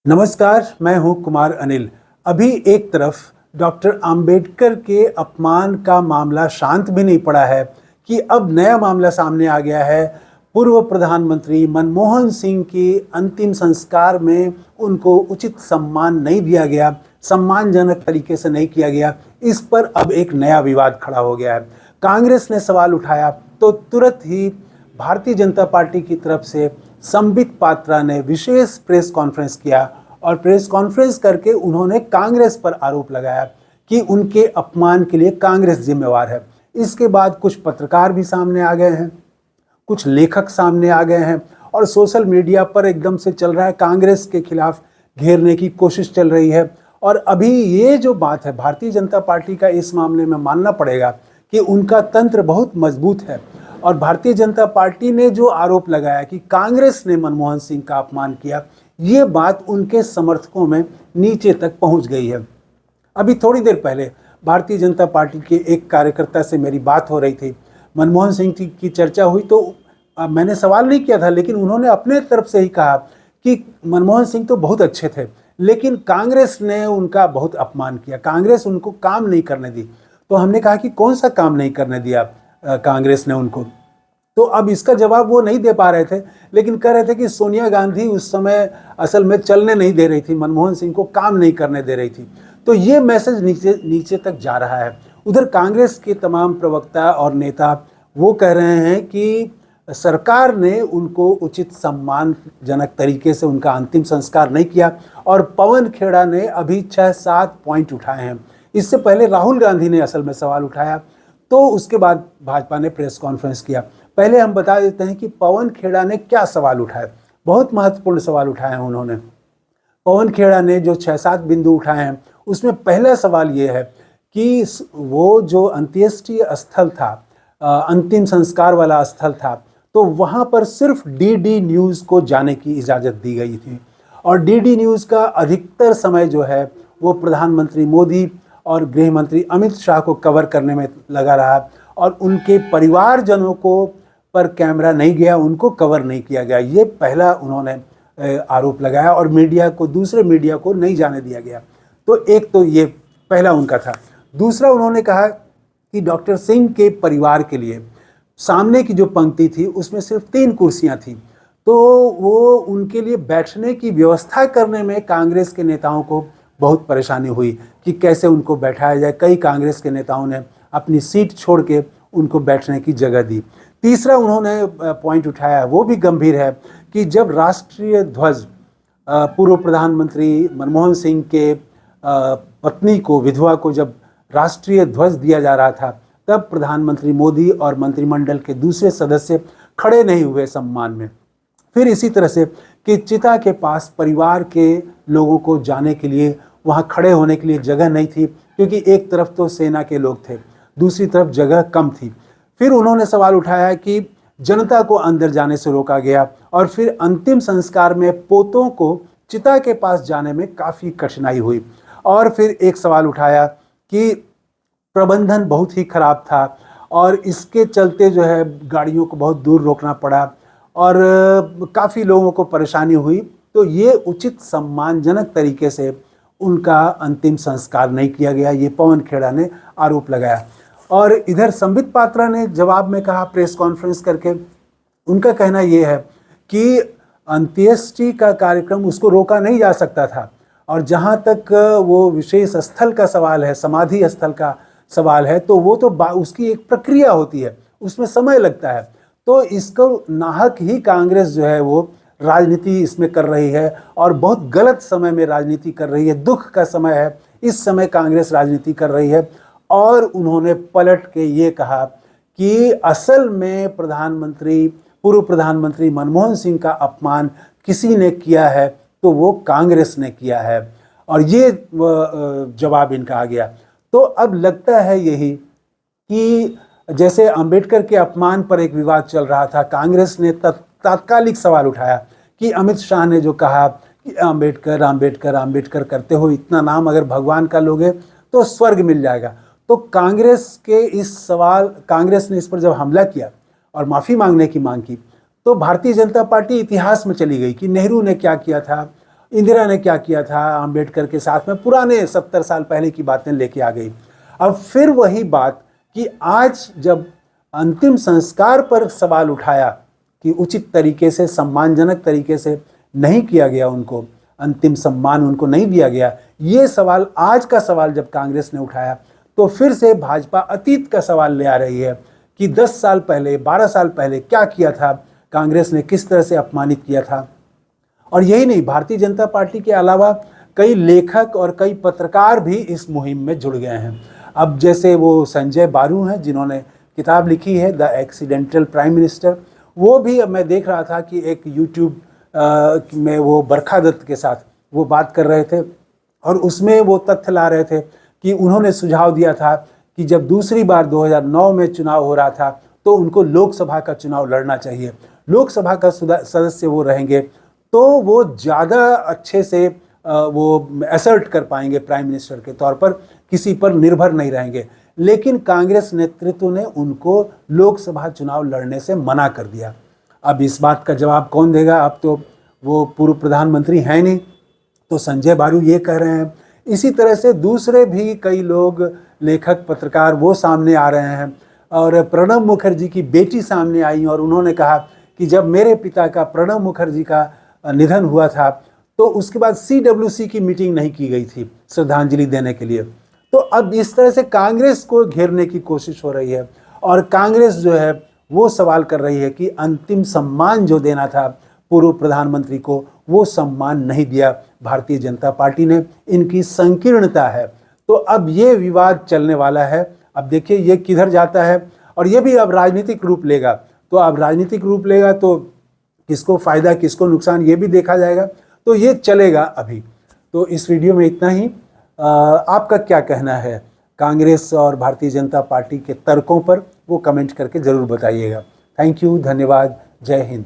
नमस्कार, मैं हूं कुमार अनिल। अभी एक तरफ डॉक्टर अंबेडकर के अपमान का मामला शांत भी नहीं पड़ा है कि अब नया मामला सामने आ गया है। पूर्व प्रधानमंत्री मनमोहन सिंह के अंतिम संस्कार में उनको उचित सम्मान नहीं दिया गया, सम्मानजनक तरीके से नहीं किया गया। इस पर अब एक नया विवाद खड़ा हो गया है। कांग्रेस ने सवाल उठाया तो तुरंत ही भारतीय जनता पार्टी की तरफ से संबित पात्रा ने विशेष प्रेस कॉन्फ्रेंस किया और प्रेस कॉन्फ्रेंस करके उन्होंने कांग्रेस पर आरोप लगाया कि उनके अपमान के लिए कांग्रेस जिम्मेवार है। इसके बाद कुछ पत्रकार भी सामने आ गए हैं, कुछ लेखक सामने आ गए हैं और सोशल मीडिया पर एकदम से चल रहा है, कांग्रेस के खिलाफ घेरने की कोशिश चल रही है। और अभी ये जो बात है, भारतीय जनता पार्टी का इस मामले में मानना पड़ेगा कि उनका तंत्र बहुत मजबूत है और भारतीय जनता पार्टी ने जो आरोप लगाया कि कांग्रेस ने मनमोहन सिंह का अपमान किया, ये बात उनके समर्थकों में नीचे तक पहुंच गई है। अभी थोड़ी देर पहले भारतीय जनता पार्टी के एक कार्यकर्ता से मेरी बात हो रही थी, मनमोहन सिंह की चर्चा हुई तो मैंने सवाल नहीं किया था, लेकिन उन्होंने अपने तरफ से ही कहा कि मनमोहन सिंह तो बहुत अच्छे थे, लेकिन कांग्रेस ने उनका बहुत अपमान किया, कांग्रेस उनको काम नहीं करने दी। तो हमने कहा कि कौन सा काम नहीं करने दिया कांग्रेस ने उनको? तो अब इसका जवाब वो नहीं दे पा रहे थे, लेकिन कह रहे थे कि सोनिया गांधी उस समय असल में चलने नहीं दे रही थी, मनमोहन सिंह को काम नहीं करने दे रही थी। तो ये मैसेज नीचे नीचे तक जा रहा है। उधर कांग्रेस के तमाम प्रवक्ता और नेता वो कह रहे हैं कि सरकार ने उनको उचित सम्मानजनक तरीके से उनका अंतिम संस्कार नहीं किया और पवन खेड़ा ने अभी 6-7 पॉइंट उठाए हैं। इससे पहले राहुल गांधी ने असल में सवाल उठाया, तो उसके बाद भाजपा ने प्रेस कॉन्फ्रेंस किया। पहले हम बता देते हैं कि पवन खेड़ा ने क्या सवाल उठाए। बहुत महत्वपूर्ण सवाल उठाए हैं उन्होंने। पवन खेड़ा ने जो 6-7 बिंदु उठाए हैं, उसमें पहला सवाल ये है कि वो जो अंत्येष्टि स्थल था, अंतिम संस्कार वाला स्थल था, तो वहाँ पर सिर्फ डीडी न्यूज़ को जाने की इजाज़त दी गई थी और डीडी न्यूज़ का अधिकतर समय जो है वो प्रधानमंत्री मोदी और गृह मंत्री अमित शाह को कवर करने में लगा रहा और उनके परिवारजनों को पर कैमरा नहीं गया, उनको कवर नहीं किया गया। ये पहला उन्होंने आरोप लगाया और मीडिया को, दूसरे मीडिया को नहीं जाने दिया गया। तो एक तो ये पहला उनका था। दूसरा, उन्होंने कहा कि डॉक्टर सिंह के परिवार के लिए सामने की जो पंक्ति थी उसमें सिर्फ 3 कुर्सियां थी, तो वो उनके लिए बैठने की व्यवस्था करने में कांग्रेस के नेताओं को बहुत परेशानी हुई कि कैसे उनको बैठाया जाए। कई कांग्रेस के नेताओं ने अपनी सीट छोड़ के उनको बैठने की जगह दी। तीसरा उन्होंने पॉइंट उठाया, वो भी गंभीर है, कि जब राष्ट्रीय ध्वज पूर्व प्रधानमंत्री मनमोहन सिंह के पत्नी को, विधवा को जब राष्ट्रीय ध्वज दिया जा रहा था, तब प्रधानमंत्री मोदी और मंत्रिमंडल के दूसरे सदस्य खड़े नहीं हुए सम्मान में। फिर इसी तरह से कि चिता के पास परिवार के लोगों को जाने के लिए, वहाँ खड़े होने के लिए जगह नहीं थी, क्योंकि एक तरफ तो सेना के लोग थे, दूसरी तरफ जगह कम थी। फिर उन्होंने सवाल उठाया कि जनता को अंदर जाने से रोका गया और फिर अंतिम संस्कार में पोतों को चिता के पास जाने में काफ़ी कठिनाई हुई। और फिर एक सवाल उठाया कि प्रबंधन बहुत ही खराब था और इसके चलते जो है गाड़ियों को बहुत दूर रोकना पड़ा और काफ़ी लोगों को परेशानी हुई। तो ये उचित सम्मानजनक तरीके से उनका अंतिम संस्कार नहीं किया गया, ये पवन खेड़ा ने आरोप लगाया। और इधर संबित पात्रा ने जवाब में कहा प्रेस कॉन्फ्रेंस करके, उनका कहना ये है कि अंत्येष्टि का कार्यक्रम उसको रोका नहीं जा सकता था और जहाँ तक वो विशेष स्थल का सवाल है, समाधि स्थल का सवाल है, तो वो तो उसकी एक प्रक्रिया होती है, उसमें समय लगता है। तो इसको नाहक ही कांग्रेस जो है वो राजनीति इसमें कर रही है और बहुत गलत समय में राजनीति कर रही है। दुख का समय है, इस समय कांग्रेस राजनीति कर रही है। और उन्होंने पलट के ये कहा कि असल में पूर्व प्रधानमंत्री मनमोहन सिंह का अपमान किसी ने किया है तो वो कांग्रेस ने किया है, और ये जवाब इनका आ गया। तो अब लगता है यही कि जैसे अंबेडकर के अपमान पर एक विवाद चल रहा था, कांग्रेस ने तात्कालिक सवाल उठाया कि अमित शाह ने जो कहा कि अंबेडकर अंबेडकर अंबेडकर करते हो, इतना नाम अगर भगवान का लोगे तो स्वर्ग मिल जाएगा। तो कांग्रेस ने इस पर जब हमला किया और माफ़ी मांगने की मांग की, तो भारतीय जनता पार्टी इतिहास में चली गई कि नेहरू ने क्या किया था, इंदिरा ने क्या किया था अंबेडकर के साथ में, पुराने 70 साल पहले की बातें लेके आ गई। अब फिर वही बात कि आज जब अंतिम संस्कार पर सवाल उठाया कि उचित तरीके से, सम्मानजनक तरीके से नहीं किया गया, उनको अंतिम सम्मान उनको नहीं दिया गया, ये सवाल, आज का सवाल जब कांग्रेस ने उठाया तो फिर से भाजपा अतीत का सवाल ले आ रही है कि 10 साल पहले, 12 साल पहले क्या किया था कांग्रेस ने, किस तरह से अपमानित किया था। और यही नहीं, भारतीय जनता पार्टी के अलावा कई लेखक और कई पत्रकार भी इस मुहिम में जुड़ गए हैं। अब जैसे वो संजय बारू हैं जिन्होंने किताब लिखी है द एक्सीडेंटल प्राइम मिनिस्टर, वो भी, अब मैं देख रहा था कि एक यूट्यूब में वो बरखा दत्त के साथ वो बात कर रहे थे और उसमें वो तथ्य ला रहे थे कि उन्होंने सुझाव दिया था कि जब दूसरी बार 2009 में चुनाव हो रहा था तो उनको लोकसभा का चुनाव लड़ना चाहिए, लोकसभा का सदस्य वो रहेंगे तो वो ज़्यादा अच्छे से वो असर्ट कर पाएंगे प्राइम मिनिस्टर के तौर पर, किसी पर निर्भर नहीं रहेंगे। लेकिन कांग्रेस नेतृत्व ने उनको लोकसभा चुनाव लड़ने से मना कर दिया। अब इस बात का जवाब कौन देगा? अब तो वो पूर्व प्रधानमंत्री हैं नहीं, तो संजय बारू ये कह रहे हैं। इसी तरह से दूसरे भी कई लोग, लेखक, पत्रकार, वो सामने आ रहे हैं। और प्रणब मुखर्जी की बेटी सामने आई और उन्होंने कहा कि जब मेरे पिता का, प्रणब मुखर्जी का निधन हुआ था तो उसके बाद CWC की मीटिंग नहीं की गई थी श्रद्धांजलि देने के लिए। तो अब इस तरह से कांग्रेस को घेरने की कोशिश हो रही है और कांग्रेस जो है वो सवाल कर रही है कि अंतिम सम्मान जो देना था पूर्व प्रधानमंत्री को, वो सम्मान नहीं दिया भारतीय जनता पार्टी ने। इनकी संकीर्णता है। तो अब ये विवाद चलने वाला है। अब देखिए ये किधर जाता है और ये भी अब राजनीतिक रूप लेगा। तो अब राजनीतिक रूप लेगा तो किसको फ़ायदा, किसको नुकसान, ये भी देखा जाएगा। तो ये चलेगा अभी। तो इस वीडियो में इतना ही। आपका क्या कहना है कांग्रेस और भारतीय जनता पार्टी के तर्कों पर, वो कमेंट करके ज़रूर बताइएगा। थैंक यू, धन्यवाद, जय हिंद।